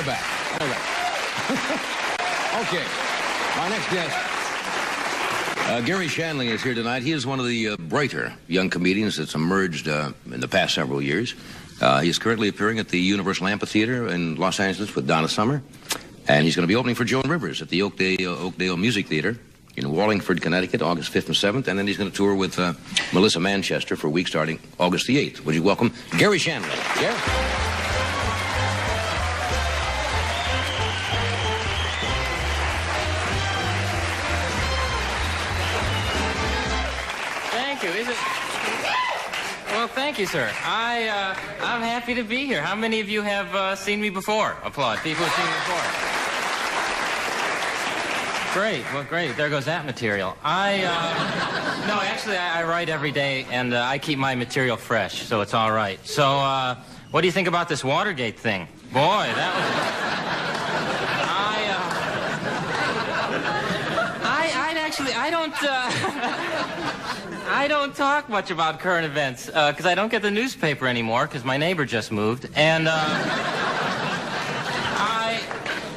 They're back. They're back. Okay. Our next guest, Gary Shanley, is here tonight. He is one of the brighter young comedians that's emerged in the past several years. He is currently appearing at the Universal Amphitheater in Los Angeles with Donna Summer. And he's going to be opening for Joan Rivers at the Oakdale Music Theater in Wallingford, Connecticut, August 5th and 7th. And then he's going to tour with Melissa Manchester for a week starting August the 8th. Would you welcome Gary Shanley? Gary? Thank you. Is it? Well, thank you, sir. I'm happy to be here. How many of you have seen me before? Applaud. People who've seen me before. Great. Well, great. There goes that material. No, actually, I write every day, and I keep my material fresh, so it's all right. So, what do you think about this Watergate thing? Boy, that was... I don't talk much about current events, because I don't get the newspaper anymore, because my neighbor just moved, and,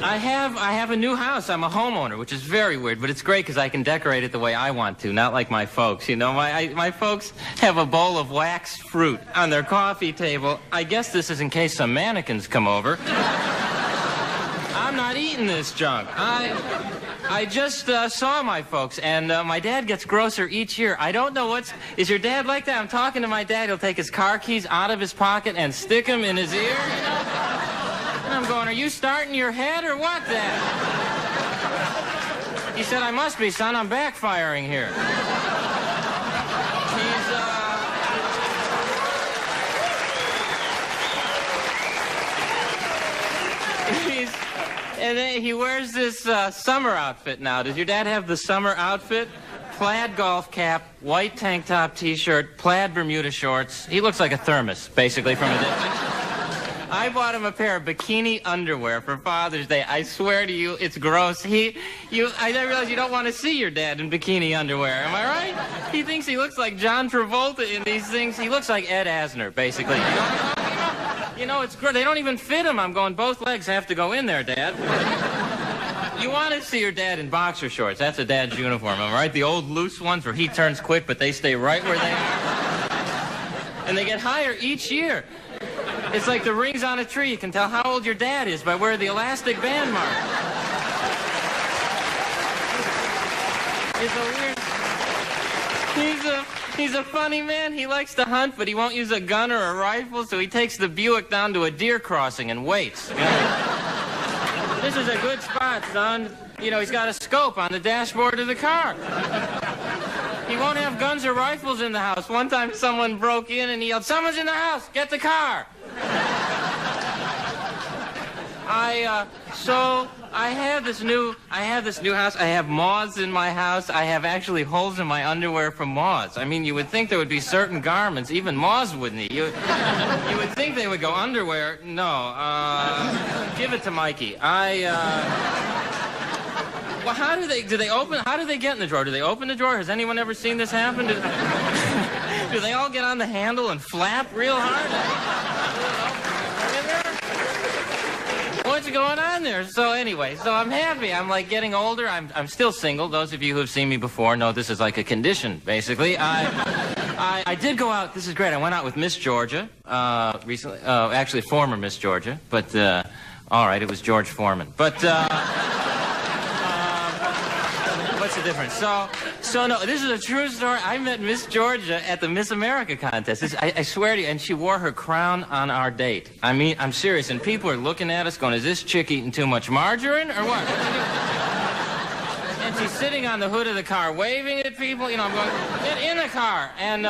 I have a new house. I'm a homeowner, which is very weird, but it's great because I can decorate it the way I want to, not like my folks. You know, my folks have a bowl of waxed fruit on their coffee table. I guess this is in case some mannequins come over. I'm not eating this junk. I just saw my folks, and my dad gets grosser each year. I don't know is your dad like that? I'm talking to my dad. He'll take his car keys out of his pocket and stick them in his ear, you know? And I'm going, are you starting your head or what, Dad? He said, I must be, son. I'm backfiring here. And then he wears this summer outfit now. Does your dad have the summer outfit? Plaid golf cap, white tank top T-shirt, plaid Bermuda shorts. He looks like a thermos, basically, from a distance. I bought him a pair of bikini underwear for Father's Day. I swear to you, it's gross. I realize you don't want to see your dad in bikini underwear. Am I right? He thinks he looks like John Travolta in these things. He looks like Ed Asner, basically. You know, it's great. They don't even fit him. I'm going, both legs have to go in there, Dad. You want to see your dad in boxer shorts. That's a dad's uniform, am I right? The old loose ones where he turns quick, but they stay right where they are. And they get higher each year. It's like the rings on a tree. You can tell how old your dad is by where the elastic band mark. It's a weird... He's a funny man. He likes to hunt, but he won't use a gun or a rifle, so he takes the Buick down to a deer crossing and waits. You know? This is a good spot, son. You know, he's got a scope on the dashboard of the car. He won't have guns or rifles in the house. One time someone broke in and he yelled, someone's in the house, get the car. I have this new house. I have moths in my house. I have actually holes in my underwear from moths. I mean, you would think there would be certain garments, even moths wouldn't eat. You would think they would go underwear. No, give it to Mikey. Well, how do they get in the drawer? Do they open the drawer? Has anyone ever seen this happen? Do they all get on the handle and flap real hard? What's going on there? So anyway, I'm happy. I'm like getting older. I'm still single. Those of you who have seen me before know this is like a condition, basically. I did go out. This is great. I went out with Miss Georgia recently. Actually, former Miss Georgia. But all right, it was George Foreman. But what's the difference? So no, this is a true story. I met Miss Georgia at the Miss America contest. I swear to you, and she wore her crown on our date. I mean, I'm serious, and people are looking at us going, is this chick eating too much margarine or what? And she's sitting on the hood of the car waving at people. You know, I'm going, get in the car. And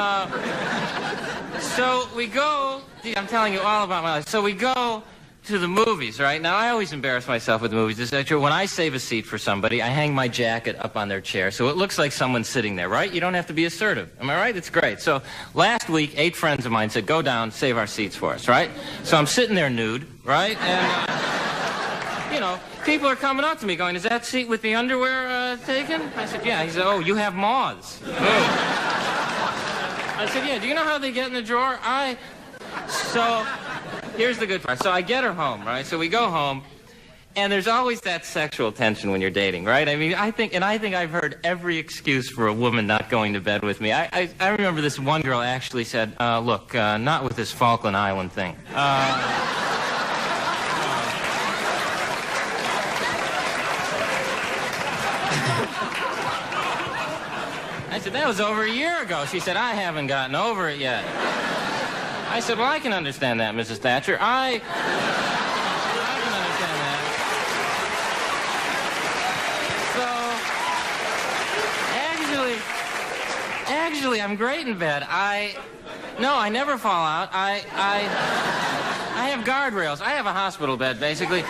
so we go, I'm telling you all about my life. So we go to the movies, right? Now, I always embarrass myself with the movies. It's true. When I save a seat for somebody, I hang my jacket up on their chair, so it looks like someone's sitting there, right? You don't have to be assertive. Am I right? It's great. So last week, 8 friends of mine said, go down, save our seats for us, right? So I'm sitting there nude, right? And, you know, people are coming up to me going, is that seat with the underwear taken? I said, yeah. He said, oh, you have moths. I said, yeah, do you know how they get in the drawer? So... here's the good part. So I get her home, right? So we go home, And there's always that sexual tension when you're dating, right? I mean, I think I've heard every excuse for a woman not going to bed with me. I remember this one girl actually said, look, not with this Falkland Island thing. I said, that was over a year ago. She said, I haven't gotten over it yet. I said, well, I can understand that, Mrs. Thatcher. I can understand that. So, actually, I'm great in bed. No, I never fall out. I have guardrails. I have a hospital bed, basically.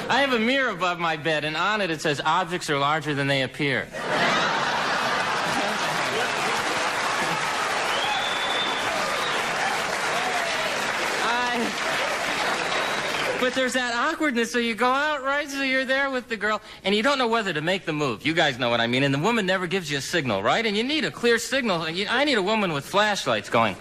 I have a mirror above my bed, and on it says, objects are larger than they appear. But there's that awkwardness, so you go out, right? So you're there with the girl, and you don't know whether to make the move. You guys know what I mean. And the woman never gives you a signal, right? And you need a clear signal. I need a woman with flashlights going.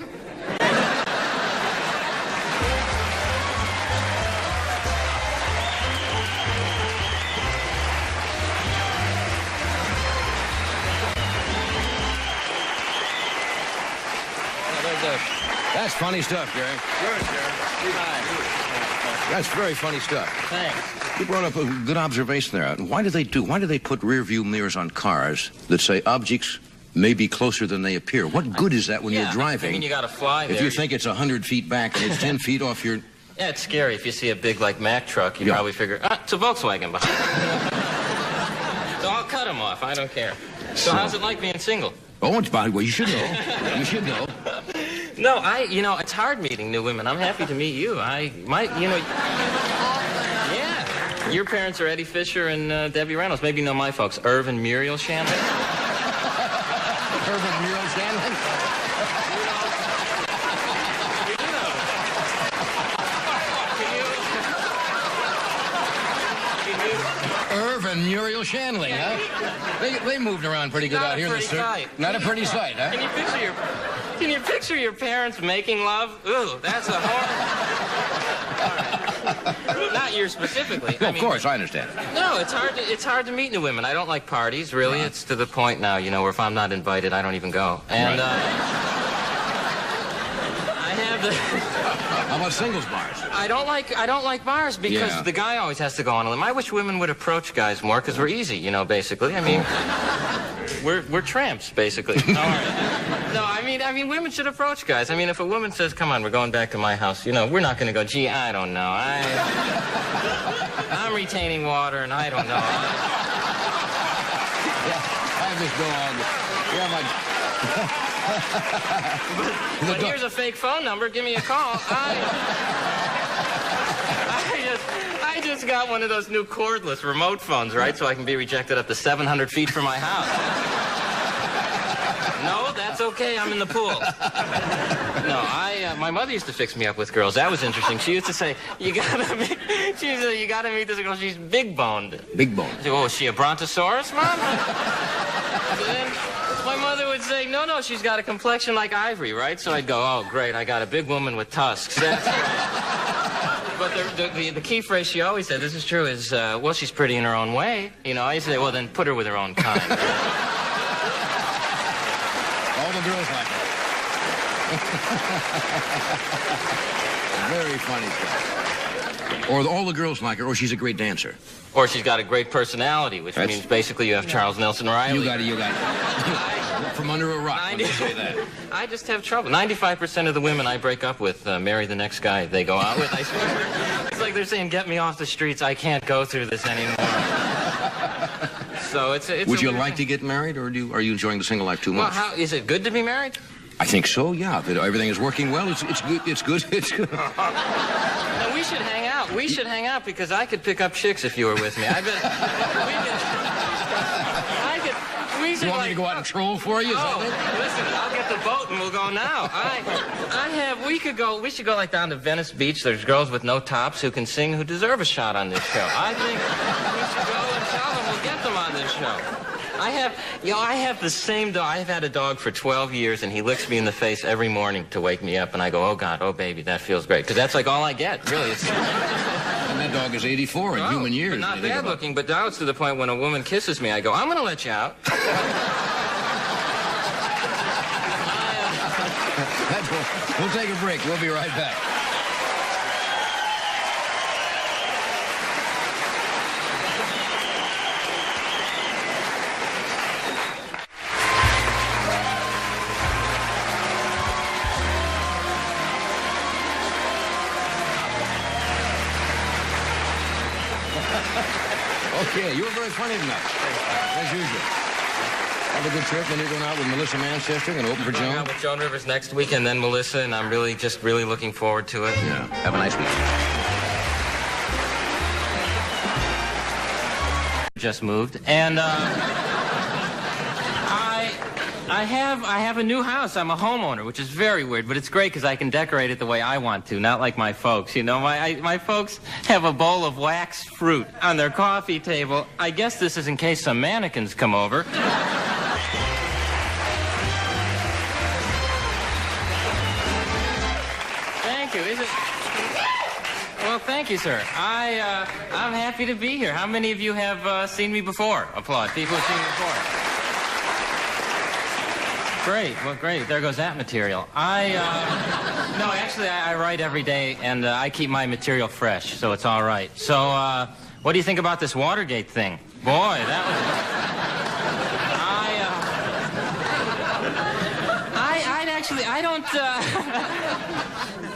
That's funny stuff, Gary. Good, Gary. That's very funny stuff. Thanks. You brought up a good observation there. Why do they put rear view mirrors on cars that say objects may be closer than they appear? What good is that when you're driving? I mean, you got to fly there. If you think it's 100 feet back and it's 10 feet off your... Yeah, it's scary. If you see a big, like, Mack truck, you probably figure, it's a Volkswagen behind. So I'll cut them off. I don't care. So how's it like being single? Oh, it's fine. Well, you should know. You should know. No, it's hard meeting new women. I'm happy to meet you. Yeah. Your parents are Eddie Fisher and Debbie Reynolds. Maybe you know my folks, Irv and Muriel Shanley. Irv and Muriel Shanley? Irv and Muriel Shanley, huh? They moved around pretty good out here. Not a pretty sight, huh? Can you picture your parents making love? Ooh, that's a horror. Not you specifically. Of course, I understand. No, it's hard to meet new women. I don't like parties, really. Right. It's to the point now, where if I'm not invited, I don't even go. And I have the... How about singles bars? I don't like bars because the guy always has to go on a limb. I wish women would approach guys more because we're easy, basically. I mean, we're tramps, basically. No, I mean, women should approach guys. I mean, if a woman says, "Come on, we're going back to my house," we're not going to go. Gee, I don't know. I'm retaining water, and I don't know. I just go on. But here's a fake phone number. Give me a call. I just got one of those new cordless remote phones, right? So I can be rejected up to 700 feet from my house. No, that's okay. I'm in the pool. No, my mother used to fix me up with girls. That was interesting. She used to say, you gotta meet this girl. She's big boned. Big boned. Oh, is she a brontosaurus, Mom? Then my mother would say, no, she's got a complexion like ivory, right? So I'd go, oh, great, I got a big woman with tusks. That's great. But the key phrase she always said, this is true, is, well, she's pretty in her own way. I used to say, well, then put her with her own kind. All the girls like it. Very funny stuff. Or all the girls like her, or she's a great dancer. Or she's got a great personality, which means basically you have Charles Nelson Riley. You got it. From under a rock when you say that. I just have trouble. 95% of the women I break up with marry the next guy they go out with. I swear. It's like they're saying, get me off the streets. I can't go through this anymore. So it's Would you like to get married, or are you enjoying the single life too much? Well, is it good to be married? I think so, yeah. If everything is working well, it's good. It's good. No, we should hang out. We should hang out because I could pick up chicks if you were with me. I bet we should. You want me to go out and troll for you? Listen, I'll get the boat and we'll go now. We should go like down to Venice Beach. There's girls with no tops who can sing who deserve a shot on this show. I think we should go and tell them we'll get them on this show. I have the same dog. I've had a dog for 12 years, and he licks me in the face every morning to wake me up, and I go, oh, God, oh, baby, that feels great. Because that's like all I get, really. that dog is 84 in Oh, human years. But not bad looking, but now it's to the point when a woman kisses me, I go, I'm going to let you out. We'll take a break. We'll be right back. Okay, you were very funny tonight, as usual. Have a good trip, then you're going out with Melissa Manchester, going to open for I'm going Joan? out with Joan Rivers next week, and then Melissa, and I'm really looking forward to it. Yeah, have a nice week. Just moved, and I have a new house. I'm a homeowner, which is very weird, but it's great because I can decorate it the way I want to, not like my folks. You know, my folks have a bowl of waxed fruit on their coffee table. I guess this is in case some mannequins come over. Thank you. Is it? Well, thank you, sir. I'm happy to be here. How many of you have seen me before? Applaud. People who've seen me before. Great. Well, great. There goes that material. No, actually, I write every day, and I keep my material fresh, so it's all right. So, what do you think about this Watergate thing? Boy, that was...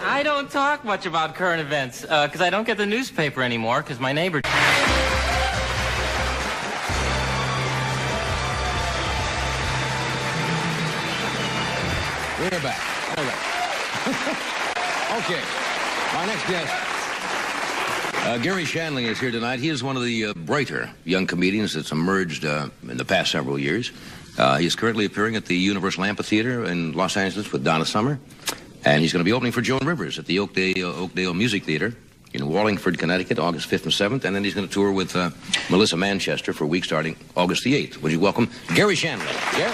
I don't talk much about current events, because I don't get the newspaper anymore, because my neighbor... We're back. All right. Okay. My next guest, Gary Shanley, is here tonight. He is one of the brighter young comedians that's emerged in the past several years. He is currently appearing at the Universal Amphitheater in Los Angeles with Donna Summer. And he's going to be opening for Joan Rivers at the Oakdale Music Theater in Wallingford, Connecticut, August 5th and 7th. And then he's going to tour with Melissa Manchester for a week starting August the 8th. Would you welcome Gary Shanley? Gary?